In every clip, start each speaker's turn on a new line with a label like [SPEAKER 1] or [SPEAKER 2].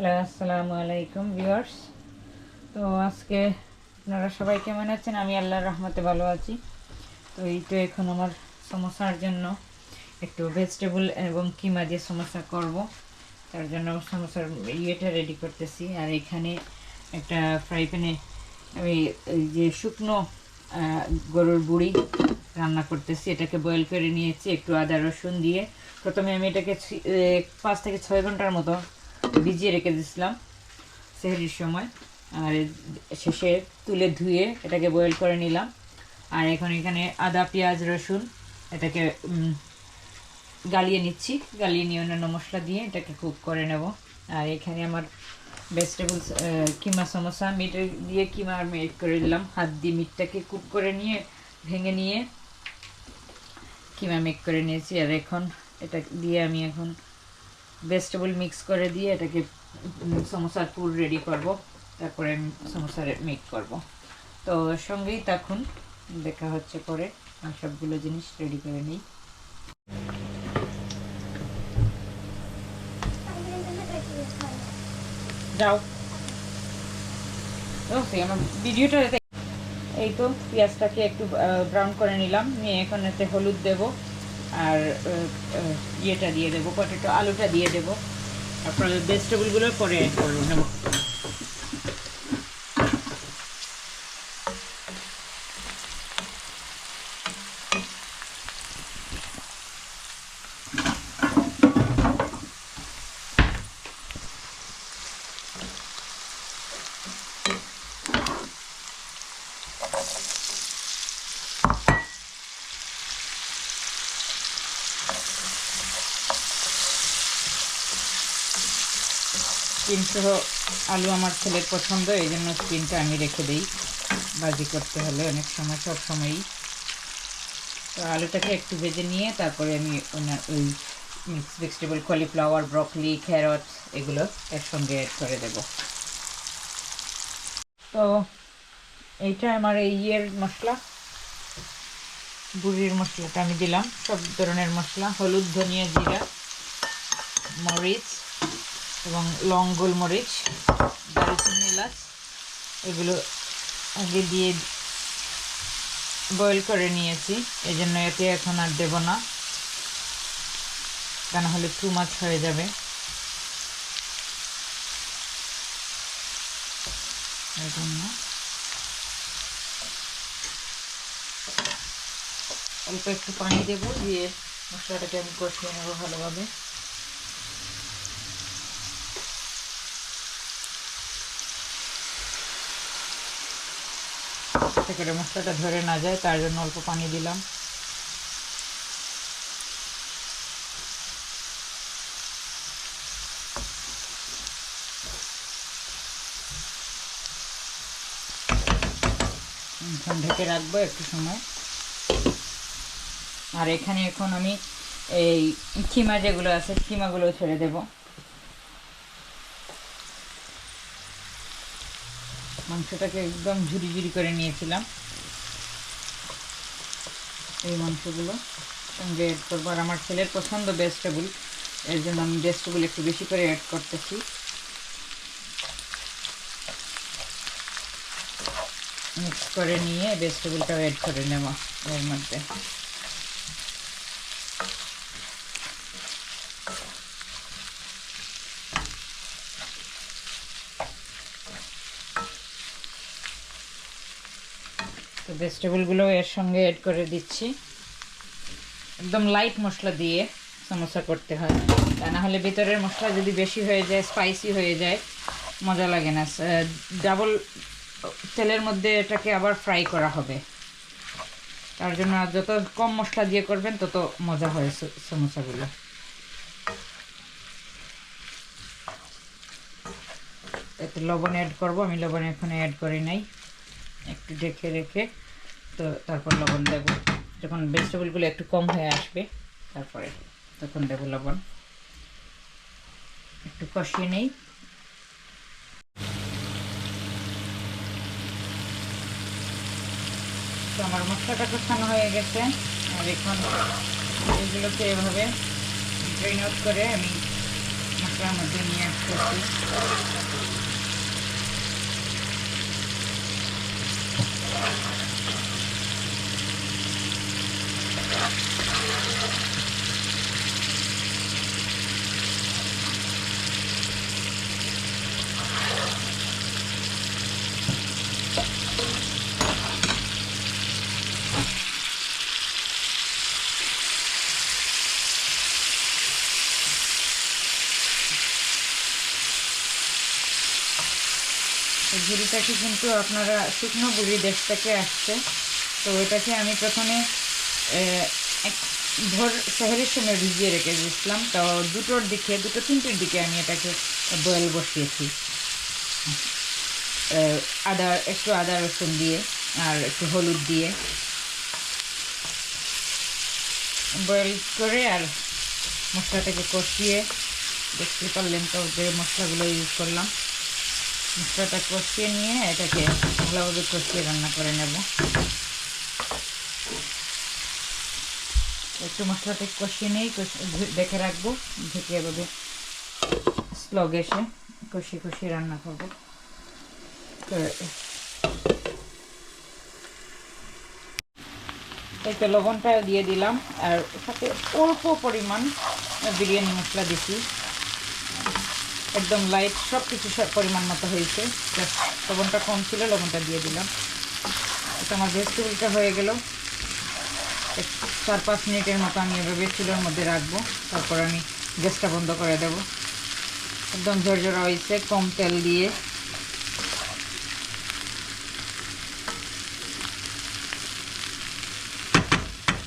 [SPEAKER 1] Hello, আসসালামু আলাইকুম viewers. তো আজকে আপনারা সবাই কেমন আছেন? আমি আল্লাহর রহমতে ভালো আছি। তো এই তো এখন আমার সমোসার জন্য একটু ভেজিটেবল এবং কিমা দিয়ে সমোসা করব। তার জন্য সমোসার ইয়েটা রেডি করতেছি। আর এখানে একটা ফ্রাই প্যানে আমি এই যে শুকনো গরুর বুড়ি রান্না করতেছি। এটাকে বয়েল করে নিয়েছি একটু আদা রসুন দিয়ে। প্রথমে আমি এটাকে 5 থেকে 6 ঘন্টার মতো ভিজিয়ে রেখে দিয়েছিলাম সেহরির সময়। আর শেষে তুলে ধুয়ে এটাকে বয়েল করে নিলাম। আর এখন এখানে আদা পেঁয়াজ রসুন এটাকে গালিয়ে নিচ্ছি। গালিয়ে নিয়ে অন্যান্য মশলা দিয়ে এটাকে কুক করে নেব। আর এখানে আমার ভেজিটেবলস কিমা সমোসা মিট দিয়ে কিমা মেড করে দিলাম। হাত দিয়ে মিটটাকে কুক করে নিয়ে ভেঙে নিয়ে কিমা মেক করে নিয়েছি। আর এখন এটা দিয়ে আমি এখন ভেজিটেবল মিক্স করে দিয়ে এটাকে সমোসার পুর রেডি করব। তারপরে আমি সমোসা মেক করব। তো সঙ্গেই থাকুন, দেখা হচ্ছে পরে। আমি সবগুলো জিনিস রেডি করে নিই। যাও আমার ভিডিওটা। এই তো পেঁয়াজটাকে একটু ব্রাউন করে নিলাম, নিয়ে এখন এতে হলুদ দেব আর ইয়েটা দিয়ে দেবো, পটেটো আলুটা দিয়ে দেবো। তারপরে ভেজিটেবলগুলো পরে করে নেব। স্কিন সহ আলু আমার ছেলের পছন্দ, এই জন্য স্কিনটা আমি রেখে দিই ভাজি করতে হলে অনেক সময়, সব সময়ই। তো আলুটাকে একটু ভেজে নিয়ে তারপরে আমি ওই mix vegetable cauliflower broccoli carrot এগুলো এর সঙ্গে অ্যাড করে দেব। তো এইটা আমার এই ইয়ের মশলা, বুড়ির মশলাটা আমি দিলাম। সব ধরনের মশলা, হলুদ ধনিয়া জিরা মরিচ এবং লং গোলমরিচ দারুচিনি এলাচ এগুলো আগে দিয়ে বয়েল করে নিয়েছি। এই জন্য এতে এখন আর দেব না, তা না হলে টু মাছ হয়ে যাবে। এই জন্য অল্প একটু পানি দেবো, দিয়ে মশলাটাকে আমি কষিয়ে নেবো ভালোভাবে। যাতে করে মশলাটা ধরে না যায়, তার জন্য অল্প পানি দিলাম। এখন ঢেকে রাখবো একটু সময়। আর এখানে এখন আমি এই কিমা যেগুলো আছে কিমাগুলো ছেড়ে দেব। মাংসটাকে একদম ঝুরি ঝুরি করে নিয়েছিলাম, এই মাংসগুলো সঙ্গে অ্যাড করবো। আর আমার ছেলের পছন্দ ভেজিটেবল, এর জন্য আমি ভেজিটেবল একটু বেশি করে অ্যাড করতেছি। মিক্স করে নিয়ে ভেজিটেবলটাও অ্যাড করে নেব এর মধ্যে। তো ভেজিটেবলগুলো এর সঙ্গে অ্যাড করে দিচ্ছি। একদম লাইট মশলা দিয়ে সমোসা করতে হয়, তা না হলে ভিতরের মশলা যদি বেশি হয়ে যায়, স্পাইসি হয়ে যায়, মজা লাগে না। ডাবল তেলের মধ্যে এটাকে আবার ফ্রাই করা হবে, তার জন্য যত কম মশলা দিয়ে করবেন তত মজা হয় সমোসাগুলো। এতে লবণ অ্যাড করবো, আমি লবণ এখানে অ্যাড করি নাই, একটু ঢেকে রেখে তো তারপর লবণ দেব। যখন ভেজিটেবলগুলো একটু কম হয়ে আসবে তারপরে তখন দেবো লবণ। একটু কষিয়ে নেই। তো আমার মশলাটা কষানো হয়ে গেছে। আর এখন এগুলোকে এভাবে ড্রেন আউট করে আমি মশলার মধ্যে নিয়ে আসতেছি। বুড়িটাকে কিন্তু আপনারা শুকনো বুড়ি দেশ থেকে আসছে, তো এটাকে আমি প্রথমে ভোর সেহরির সময় ভিজিয়ে রেখে দিয়েছিলাম। তো দুটো তিনটের দিকে আমি এটাকে বয়েল বসিয়েছি, একটু আদা রসুন দিয়ে আর একটু হলুদ দিয়ে বয়েল করে, আর মশলাটাকে কষিয়ে, দেখতে পারলেন তো যে মশলাগুলো ইউজ করলাম, মশলাটা কষিয়ে নিয়ে এটাকে ভালোভাবে কষিয়ে রান্না করে নেব। একটু মশলাটা কষিয়ে নিয়েই দেখে রাখবো, ঢেকে এভাবে স্লো গ্যাসে কষিয়ে রান্না করবো। তো এই তো লবণটাও দিয়ে দিলাম, আর সাথে অল্প পরিমাণ বিরিয়ানি মশলা দিচ্ছি, একদম লাইট, সব কিছু পরিমাণ মতো হয়েছে, লবণটা কম ছিল, লবণটা দিয়ে দিলাম। এটা আমার ভেজিটেবলটা হয়ে গেল। 4-5 মিনিটের মতো আমি এভাবে চুলার মধ্যে রাখবো, তারপর আমি গ্যাসটা বন্ধ করে দেব। একদম ঝরঝরা হয়েছে, কম তেল দিয়ে।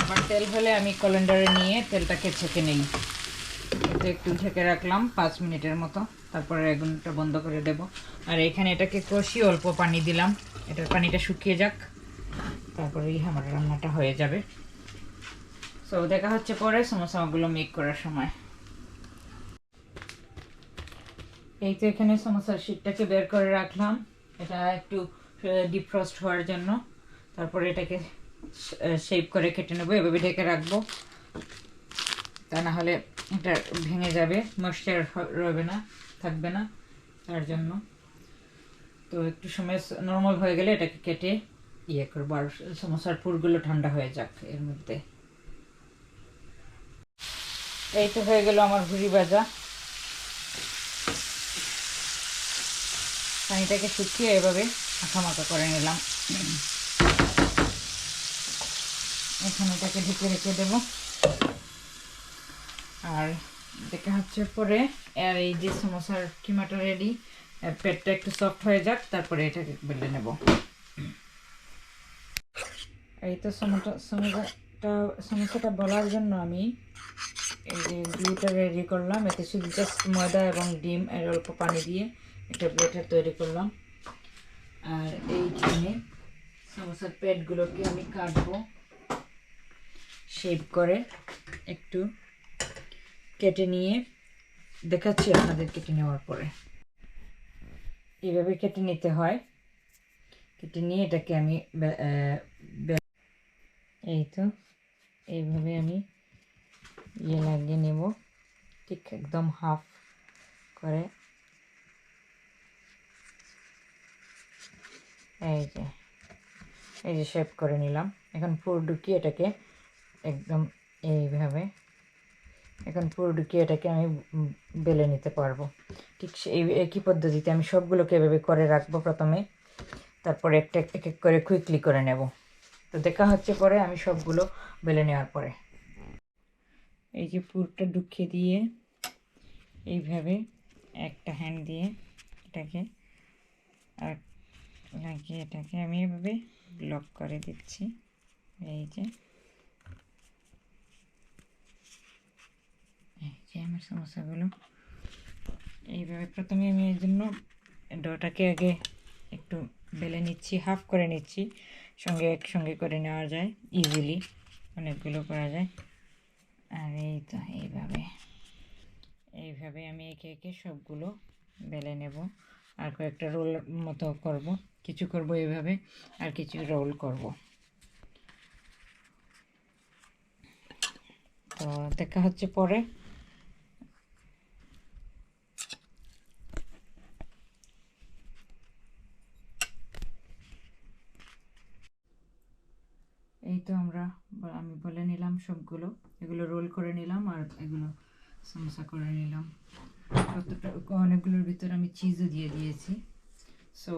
[SPEAKER 1] আবার তেল হলে আমি কলেন্ডারে নিয়ে তেলটাকে ছেঁকে নেই। এটা একটু ঢেকে রাখলাম 5 মিনিটের মতো, তারপরে আগুনটা বন্ধ করে দেব। আর এখানে এটাকে কষিয়ে অল্প পানি দিলাম, এটার পানিটা শুকিয়ে যাক, তারপরেই আমার রান্নাটা হয়ে যাবে। সো দেখা হচ্ছে পরে সমোসাগুলো মেক করার সময়। এই তো এখানে সমোসার শীটটাকে বের করে রাখলাম, এটা একটু ডিফ্রস্ট হওয়ার জন্য। তারপরে এটাকে শেপ করে কেটে নেবো, এভাবে ঢেকে রাখবো, তা না হলে এটা ভেঙে যাবে, ময়েশ্চার থাকবে না, তার জন্য। তো একটু সময় নর্মাল হয়ে গেলে এটাকে কেটে করবো, আর সমোসার পুরগুলো ঠান্ডা হয়ে যাক এর মধ্যে। এই তো হয়ে গেল আমার ভুড়ি ভাজা। পানিটাকে শুকিয়ে এভাবে মাখা করে নিলাম। এখন এটাকে ঢেকে রেখে দেবো, আর দেখা হচ্ছে পরে। আর এই যে সমোসার কিমাটা রেডি, পেটটা একটু সফট হয়ে যাক, তারপরে এটাকে বেলে নেব। এই তো সমোসাটা বলার জন্য আমি এই যে গ্লুটা রেডি করলাম। এতে শুধু জাস্ট ময়দা এবং ডিম আর অল্প পানি দিয়ে একটা ব্যাটার তৈরি করলাম। আর এইখানে সমোসার পেটগুলোকে আমি কাটবো, শেপ করে একটু কেটে নিয়ে দেখাচ্ছি আপনাদের। কেটে নেওয়ার পরে এইভাবে কেটে নিতে হয়, কেটে নিয়ে এটাকে আমি এই তো এইভাবে আমি লাগিয়ে নেব, ঠিক একদম হাফ করে। এই যে শেপ করে নিলাম। এখন পুরো ঢুকিয়ে এটাকে একদম এইভাবে, এখন পুরো ঢুকিয়ে এটাকে আমি বেলে নিতে পারবো। ঠিক এই একই পদ্ধতিতে আমি সবগুলোকে এভাবে করে রাখবো প্রথমে, তারপরে এক এক করে কুইকলি করে নেব। তো দেখা হচ্ছে পরে আমি সবগুলো বেলে নেওয়ার পরে। এই যে পুরটা ঢুকিয়ে দিয়ে এইভাবে একটা হ্যান্ড দিয়ে এটাকে আর লাগিয়ে এটাকে আমি এভাবে লক করে দিচ্ছি। এই যে আমার সমস্যাগুলো এইভাবে প্রথমে আমি এর জন্য ডোটাকে আগে একটু বেলে নিচ্ছি, হাফ করে নিচ্ছি, একসঙ্গে করে নেওয়া যায় ইজিলি, অনেকগুলো করা যায়। আর এই তো এইভাবে আমি একে একে সবগুলো বেলে নেব, আর কয়েকটা রোল মতো করব, কিছু করব এইভাবে আর কিছু রোল করব। তো দেখা হচ্ছে পরে। তো আমি বলে নিলাম সবগুলো, এগুলো রোল করে নিলাম আর এগুলো সমোসা করে নিলাম। অনেকগুলোর ভিতরে আমি চিজও দিয়ে দিয়েছি। সো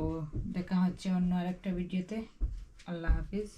[SPEAKER 1] দেখা হচ্ছে অন্য আরেকটা ভিডিওতে। আল্লাহ হাফিজ।